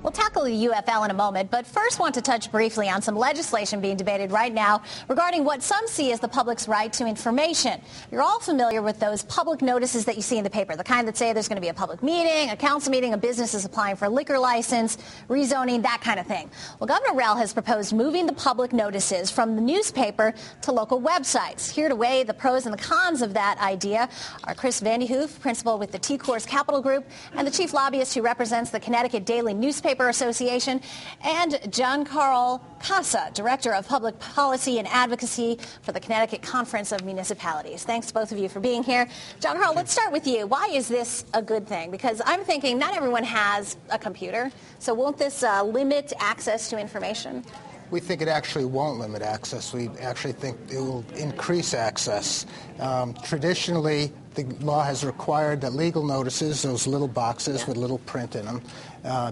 We'll tackle the UFL in a moment, but first want to touch briefly on some legislation being debated right now regarding what some see as the public's right to information. You're all familiar with those public notices that you see in the paper, the kind that say there's going to be a public meeting, a council meeting, a business is applying for a liquor license, rezoning, that kind of thing. Well, Governor Rell has proposed moving the public notices from the newspaper to local websites. Here to weigh the pros and the cons of that idea are Chris Vandyhoof, principal with the T-Course Capital Group, and the chief lobbyist who represents the Connecticut Daily Newspaper Association, and Giancarlo Casa, Director of Public Policy and Advocacy for the Connecticut Conference of Municipalities. Thanks to both of you for being here. Giancarlo, let's start with you. Why is this a good thing? Because I'm thinking not everyone has a computer, so won't this limit access to information? We think it actually won't limit access. We actually think it will increase access. Traditionally, the law has required that legal notices, those little boxes with little print in them,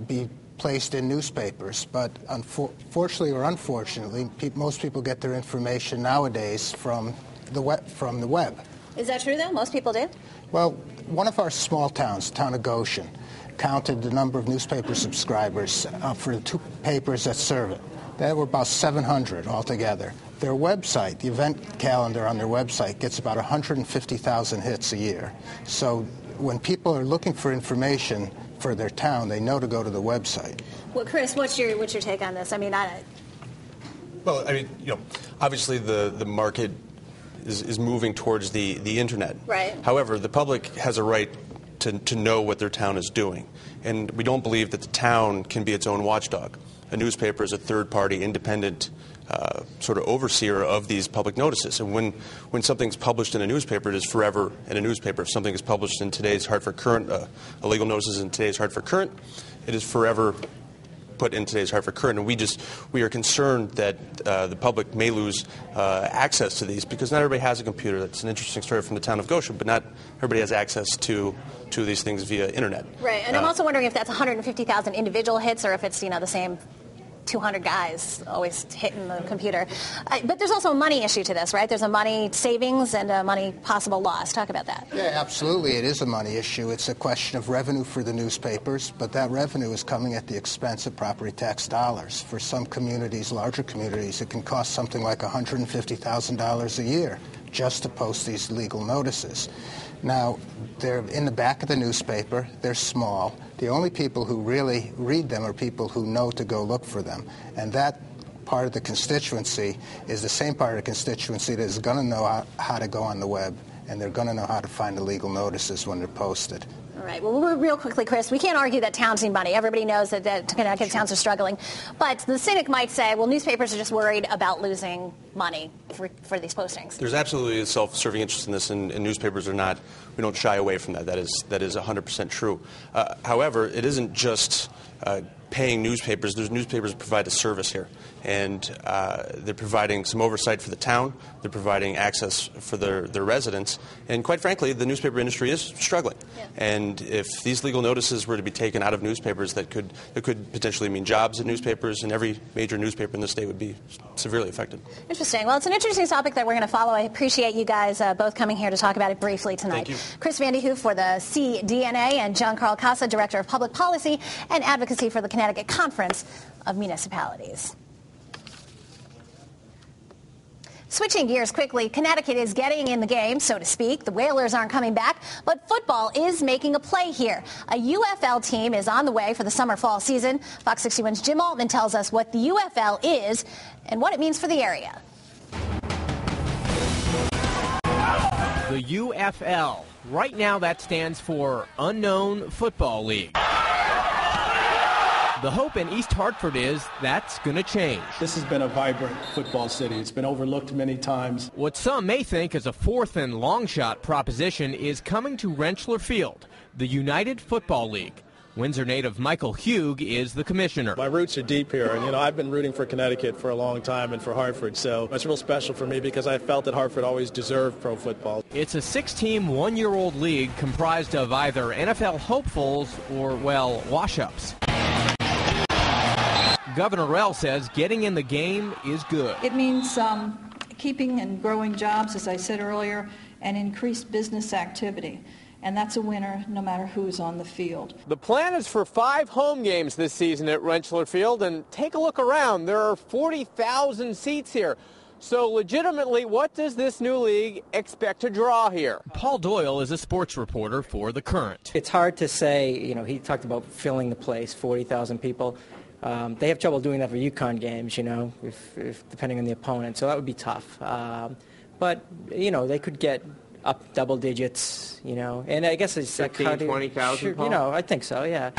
be placed in newspapers. But fortunately or unfortunately, most people get their information nowadays from the web. Is that true, though? Most people do? Well, one of our small towns, the town of Goshen, counted the number of newspaper subscribers for the two papers that serve it. There were about 700 altogether. Their website, the event calendar on their website, gets about 150,000 hits a year. So when people are looking for information for their town, they know to go to the website. Well, Chris, what's your take on this? Obviously the market is moving towards the internet. Right. However, the public has a right to know what their town is doing. And we don't believe that the town can be its own watchdog. A newspaper is a third-party, independent sort of overseer of these public notices. And when something's published in a newspaper, it is forever in a newspaper. If something is published in today's Hartford Courant, a legal notice is in today's Hartford Courant, it is forever put in today's Hartford Courant. And we are concerned that the public may lose access to these because not everybody has a computer. That's an interesting story from the town of Goshen, but not everybody has access to these things via internet. Right, and I'm also wondering if that's 150,000 individual hits or if it's the same 200 guys always hitting the computer. But there's also a money issue to this, right? There's a money savings and a money possible loss. Talk about that. Yeah, absolutely. It is a money issue. It's a question of revenue for the newspapers, but that revenue is coming at the expense of property tax dollars. For some communities, larger communities, it can cost something like $150,000 a year just to post these legal notices. Now, they're in the back of the newspaper. They're small. The only people who really read them are people who know to go look for them. And that part of the constituency is the same part of the constituency that is going to know how to go on the web, and they're going to know how to find the legal notices when they're posted. All right. Well, real quickly, Chris, we can't argue that towns need money. Everybody knows that Connecticut towns are struggling. But the cynic might say, well, newspapers are just worried about losing money for these postings. There's absolutely a self-serving interest in this, and newspapers are not. We don't shy away from that. That is 100% true. However, it isn't just paying newspapers. Those newspapers provide a service here, and they're providing some oversight for the town. They're providing access for their residents, and quite frankly, the newspaper industry is struggling. Yeah. And if these legal notices were to be taken out of newspapers, that could potentially mean jobs in newspapers, and every major newspaper in the state would be severely affected. Interesting. Well, it's an interesting topic that we're going to follow. I appreciate you guys both coming here to talk about it briefly tonight. Thank you. Chris Vandyhoof for the CDNA and Giancarlo Casa, Director of Public Policy and Advocacy for the Connecticut Conference of Municipalities. Switching gears quickly, Connecticut is getting in the game, so to speak. The Whalers aren't coming back, but football is making a play here. A UFL team is on the way for the summer-fall season. Fox 61's Jim Altman tells us what the UFL is and what it means for the area. The UFL. Right now that stands for Unknown Football League. The hope in East Hartford is that's going to change. This has been a vibrant football city. It's been overlooked many times. What some may think is a fourth and long shot proposition is coming to Rentschler Field, the United Football League. Windsor native Michael Hugh is the commissioner. My roots are deep here, and I've been rooting for Connecticut for a long time and for Hartford, so it's real special for me because I felt that Hartford always deserved pro football. It's a 6-team, one-year-old league comprised of either NFL hopefuls or, wash-ups. Governor Rell says getting in the game is good. It means keeping and growing jobs, as I said earlier, and increased business activity. and that's a winner no matter who's on the field. The plan is for 5 home games this season at Rentschler Field, and take a look around. There are 40,000 seats here. So legitimately, what does this new league expect to draw here? Paul Doyle is a sports reporter for The Current. It's hard to say, he talked about filling the place, 40,000 people. They have trouble doing that for UConn games, if depending on the opponent, so that would be tough. But, they could get up double digits, and I guess it's 15, 20,000, Paul? I think so, yeah.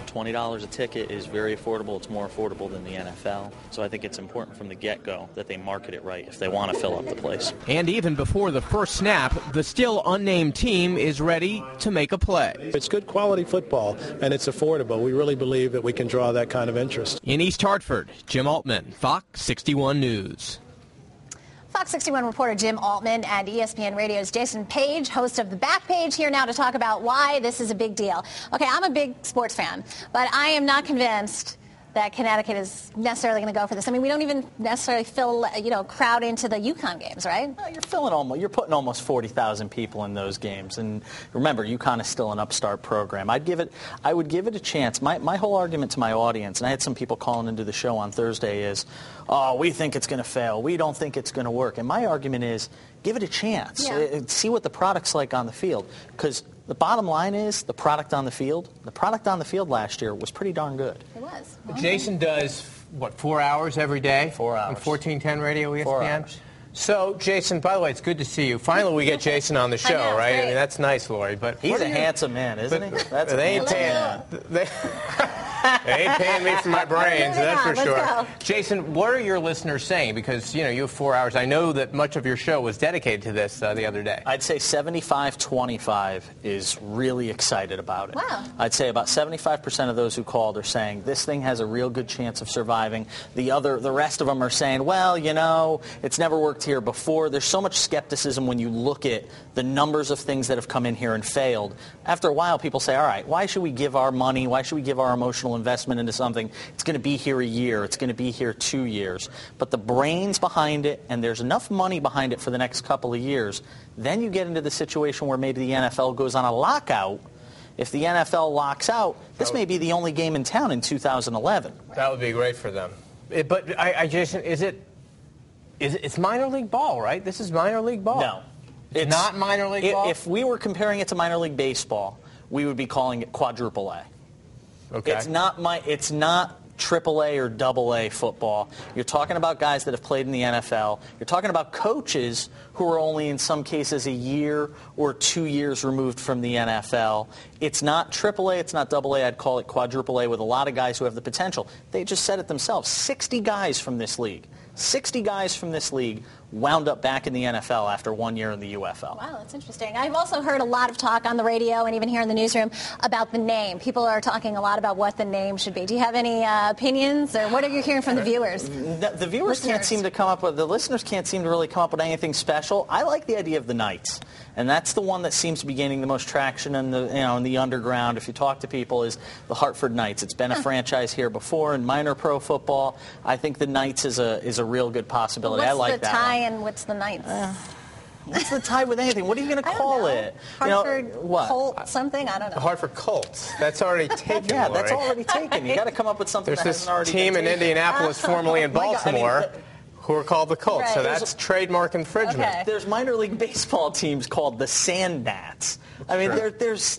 $20 a ticket is very affordable. It's more affordable than the NFL. So I think it's important from the get-go that they market it right if they want to fill up the place. And even before the first snap, the still unnamed team is ready to make a play. It's good quality football, and it's affordable. We really believe that we can draw that kind of interest. In East Hartford, Jim Altman, Fox 61 News. Fox 61 reporter Jim Altman and ESPN Radio's Jason Page, host of The Back Page, here now to talk about why this is a big deal. Okay, I'm a big sports fan, but I am not convinced that Connecticut is necessarily going to go for this. I mean, we don't even necessarily crowd into the UConn games, right? No, you're putting almost 40,000 people in those games. And remember, UConn is still an upstart program. I would give it a chance. My whole argument to my audience, and I had some people calling into the show on Thursday, is, we think it's going to fail. We don't think it's going to work. And my argument is, give it a chance. Yeah. See what the product's like on the field. Because the bottom line is the product on the field last year was pretty darn good. It was. Jason does, 4 hours every day? 4 hours. On 1410 Radio ESPN? 4 hours. So, Jason, by the way, it's good to see you. Finally, we get Jason on the show, I know, right? great. I mean, that's nice, Lori. But He's a handsome man, isn't he? That's they ain't paying me for my brains, that's for sure. Go. Jason, what are your listeners saying? Because, you have 4 hours. I know that much of your show was dedicated to this the other day. I'd say 75-25 is really excited about it. Wow. I'd say about 75% of those who called are saying this thing has a real good chance of surviving. The rest of them are saying, well, it's never worked here before. There's so much skepticism when you look at the numbers of things that have come in here and failed. After a while, people say, all right, why should we give our money, why should we give our emotional investment into something? It's going to be here a year. It's going to be here 2 years. But the brains behind it, and there's enough money behind it for the next couple of years, then you get into the situation where maybe the NFL goes on a lockout. If the NFL locks out, this may be the only game in town in 2011. That would be great for them. But, Jason, it's minor league ball, right? This is minor league ball. No. It's not minor league ball? If we were comparing it to minor league baseball, we would be calling it quadruple A. Okay. It's not triple A or double A football. You're talking about guys that have played in the NFL. You're talking about coaches who are only in some cases a year or 2 years removed from the NFL. It's not triple A. It's not double A. I'd call it quadruple A with a lot of guys who have the potential. They just said it themselves. 60 guys from this league wound up back in the NFL after 1 year in the UFL. Wow, that's interesting. I've also heard a lot of talk on the radio and even here in the newsroom about the name. People are talking a lot about what the name should be. Do you have any opinions, or what are you hearing from the viewers? The viewers can't seem to come up with, the listeners can't seem to really come up with anything special. I like the idea of the Knights, and that's the one that seems to be gaining the most traction in the underground. If you talk to people, is the Hartford Knights. It's been a franchise here before in minor pro football. I think the Knights is a real good possibility. I like that. What's the tie and what's the Knights? What's the tie with anything? What are you going to call it? Hartford what? Colt something? I don't know. The Hartford Colts. That's already taken. Yeah, Lori. that's already taken. You got to come up with something that hasn't already There's been this team in Indianapolis, formerly in Baltimore, who are called the Colts. Right. So that's trademark infringement. Okay. There's minor league baseball teams called the Sand Gnats. I mean, there's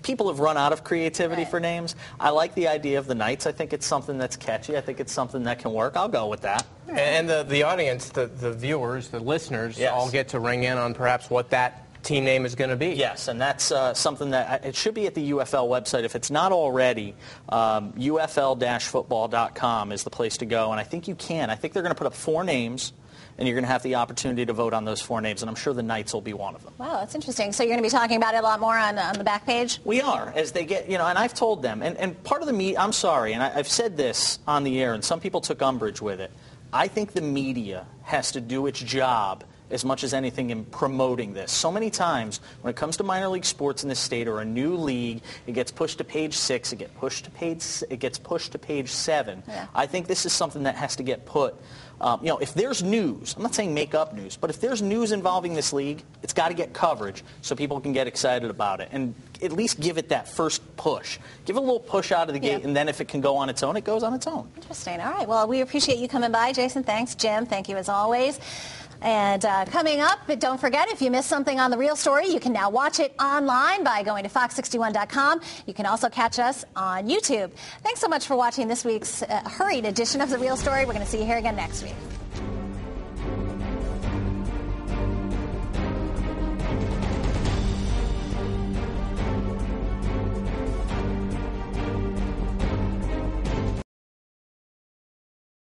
people have run out of creativity for names. I like the idea of the Knights. I think it's something that's catchy. I think it's something that can work. I'll go with that. And the audience, the viewers, the listeners, all get to ring in on perhaps what that team name is going to be. Yes, and that's something that it should be at the UFL website. If it's not already, UFL-football.com is the place to go, and I think you can. I think they're going to put up 4 names, and you're going to have the opportunity to vote on those 4 names, and I'm sure the Knights will be one of them. Wow, that's interesting. So you're going to be talking about it a lot more on the back page? We are, as they get, and I've told them, and part of the media, I'm sorry, and I've said this on the air, and some people took umbrage with it. I think the media has to do its job as much as anything in promoting this. So many times when it comes to minor league sports in this state or a new league, it gets pushed to page 6, it gets pushed to page 7. Yeah. I think this is something that has to get put. If there's news, I'm not saying make up news, but if there's news involving this league, it's got to get coverage so people can get excited about it and at least give it that first push. Give it a little push out of the gate, and then if it can go on its own, it goes on its own. Interesting. All right. Well, we appreciate you coming by, Jason. Thanks, Jim. Thank you as always. And coming up, but don't forget, if you missed something on The Real Story, you can now watch it online by going to fox61.com. You can also catch us on YouTube. Thanks so much for watching this week's hurried edition of The Real Story. We're going to see you here again next week.